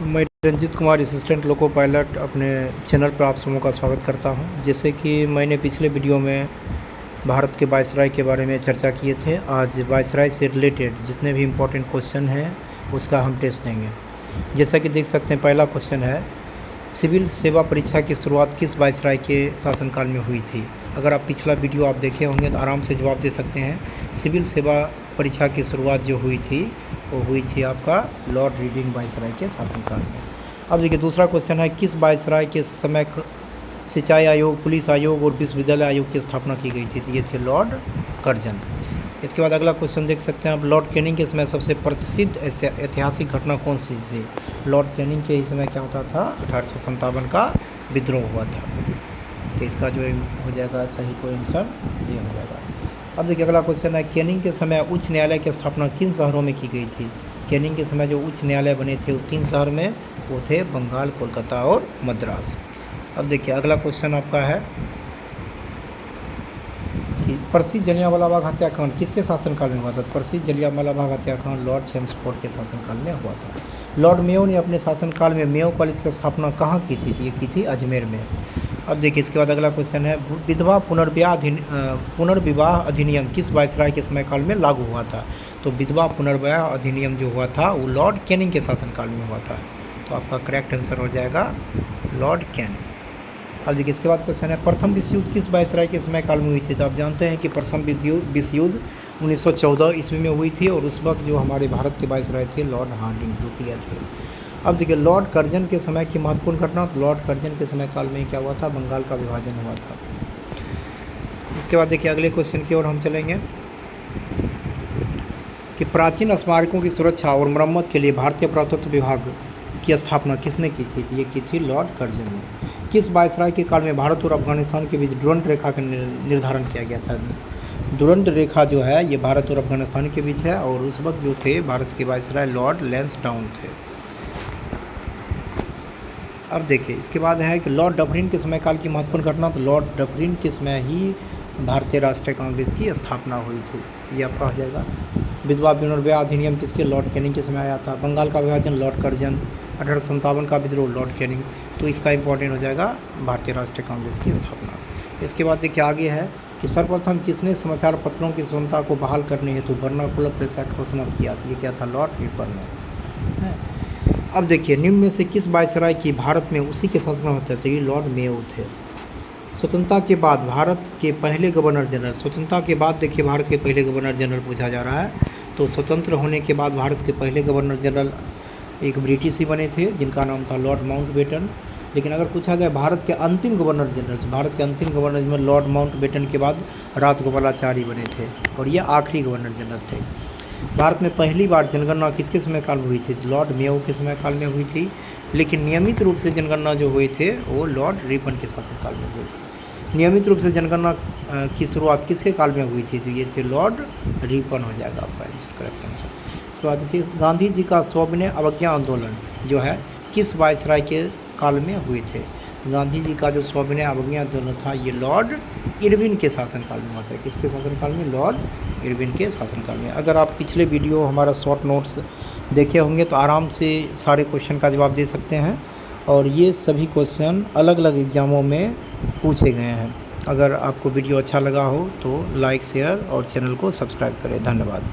मैं Ranjeet Kumar assistant loco pilot अपने channel पर आप सबों का स्वागत करता हूं। जैसे कि मैंने पिछले वीडियो में भारत के वायसराय के बारे में चर्चा किए थे, आज वायसराय से रिलेटेड जितने भी इम्पोर्टेंट क्वेश्चन हैं उसका हम टेस्ट देंगे। जैसा कि देख सकते हैं, पहला क्वेश्चन है, सिविल सेवा परीक्षा की शुरुआत किस वायसराय के शासनकाल में हुई थी? अगर आप पिछला वीडियो आप देखे होंगे तो आराम से जवाब दे सकते हैं। सिविल सेवा परीक्षा की शुरुआत जो हुई थी वो हुई थी आपका लॉर्ड रीडिंग वायसराय के शासनकाल में। अब देखिए, दूसरा क्वेश्चन है, किस वायसराय के समय सिंचाई आयोग, पुलिस आयोग और विश्वविद्यालय आयोग की स्थापना की गई थी? तो ये थे लॉर्ड कर्जन। इसके बाद अगला क्वेश्चन देख सकते हैं आप, लॉर्ड कैनिंग के समय सबसे प्रसिद्ध ऐतिहासिक घटना कौन सी थी? लॉर्ड कैनिंग के ही समय क्या होता था? 1857 का विद्रोह हुआ था। तो इसका जो हो जाएगा सही कोई आंसर ये हो जाएगा। अब देखिए, अगला क्वेश्चन है, कैनिंग के समय उच्च न्यायालय की स्थापना किन शहरों में की गई थी? कैनिंग के समय जो उच्च न्यायालय बने थे वो 3 शहर में, वो थे बंगाल, कोलकाता और मद्रास। अब देखिए, अगला क्वेश्चन आपका है कि प्रसिद्ध जलियांवाला बाग हत्याकांड किसके शासनकाल में हुआ था? प्रसिद्ध जलियांवाला बाग हत्याकांड लॉर्ड चेम्सफोर्ड के शासनकाल में हुआ था। लॉर्ड मेयो ने अपने शासनकाल में मेयो कॉलेज की स्थापना कहाँ की थी? ये की थी अजमेर में। अब देखिए, इसके बाद अगला क्वेश्चन है, विधवा पुनर्विवाह अधिनियम किस वायसराय के समय काल में लागू हुआ था? तो विधवा पुनर्विवाह अधिनियम जो हुआ था वो लॉर्ड कैनिंग के शासनकाल में हुआ था। तो आपका करेक्ट आंसर हो जाएगा लॉर्ड कैनिंग। अब देखिए, इसके बाद क्वेश्चन है, प्रथम विश्व युद्ध किस वायसराय के समय काल में हुई थी? तो आप जानते हैं कि प्रथम विश्व युद्ध 1914 ईस्वी में हुई थी और उस वक्त जो हमारे भारत के वायसराय थे लॉर्ड हार्डिंग द्वितीय थे। अब देखिए, लॉर्ड कर्जन के समय की महत्वपूर्ण घटना, तो लॉर्ड कर्जन के समय काल में क्या हुआ था? बंगाल का विभाजन हुआ था। इसके बाद देखिए, अगले क्वेश्चन की ओर हम चलेंगे कि प्राचीन स्मारकों की सुरक्षा और मरम्मत के लिए भारतीय पुरातत्व विभाग की स्थापना किसने की थी? ये की थी लॉर्ड कर्जन ने। किस वायसराय के काल में भारत और अफगानिस्तान के बीच डुरंड रेखा का निर्धारण किया गया था? डुरंड रेखा जो है ये भारत और अफगानिस्तान के बीच है और उस वक्त जो थे भारत के वायसराय लॉर्ड लैंसडाउन थे। अब देखिए, इसके बाद है कि लॉर्ड डफरिन के समय काल की महत्वपूर्ण घटना, तो लॉर्ड डफरिन के समय ही भारतीय राष्ट्रीय कांग्रेस की स्थापना हुई थी। ये आपका हो जाएगा। विधवा पुनर्विवाह अधिनियम किसके? लॉर्ड कैनिंग के समय आया था। बंगाल का विभाजन लॉर्ड कर्जन। 1857 का विद्रोह लॉर्ड कैनिंग। तो इसका इंपॉर्टेंट हो जाएगा भारतीय राष्ट्रीय कांग्रेस की स्थापना। इसके बाद देखिए, आगे है कि सर्वप्रथम किसने समाचार पत्रों की स्वतंत्रता को बहाल करने हेतु वर्नाकुलर प्रेस एक्ट को समाप्त किया? ये क्या था? लॉर्ड रिपन ने। अब देखिए, निम्न में से किस वायसराय की भारत में उसी के शासन में होते थे? लॉर्ड मेयो थे। स्वतंत्रता के बाद भारत के पहले गवर्नर जनरल, स्वतंत्रता के बाद देखिए भारत के पहले गवर्नर जनरल पूछा जा रहा है। तो स्वतंत्र होने के बाद भारत के पहले गवर्नर जनरल एक ब्रिटिश ही बने थे जिनका नाम था लॉर्ड माउंटबेटन। लेकिन अगर पूछा जाए भारत के अंतिम गवर्नर जनरल, तो भारत के अंतिम गवर्नर जनरल लॉर्ड माउंटबेटन के बाद राजगोपालाचारी बने थे और ये आखिरी गवर्नर जनरल थे। भारत में पहली बार जनगणना किसके समय काल में हुई थी? लॉर्ड मेयो के समय काल में हुई थी। लेकिन नियमित रूप से जनगणना जो हुए थे वो लॉर्ड रिपन के शासनकाल में हुई थी। नियमित रूप से जनगणना की शुरुआत किसके काल में हुई थी? तो ये थे लॉर्ड रिपन हो जाएगा आपका आंसर, करेक्ट आंसर। इसके बाद देखिए, गांधी जी का सविनय अवज्ञा आंदोलन जो है किस वायसराय के काल में हुए थे? गांधी जी का जो सविनय अवज्ञा आंदोलन था ये लॉर्ड इरविन के शासनकाल में हुआ था। किसके शासनकाल में? लॉर्ड इरविन के शासनकाल में। अगर आप पिछले वीडियो हमारा शॉर्ट नोट्स देखे होंगे तो आराम से सारे क्वेश्चन का जवाब दे सकते हैं और ये सभी क्वेश्चन अलग अलग एग्ज़ामों में पूछे गए हैं। अगर आपको वीडियो अच्छा लगा हो तो लाइक, शेयर और चैनल को सब्सक्राइब करें। धन्यवाद।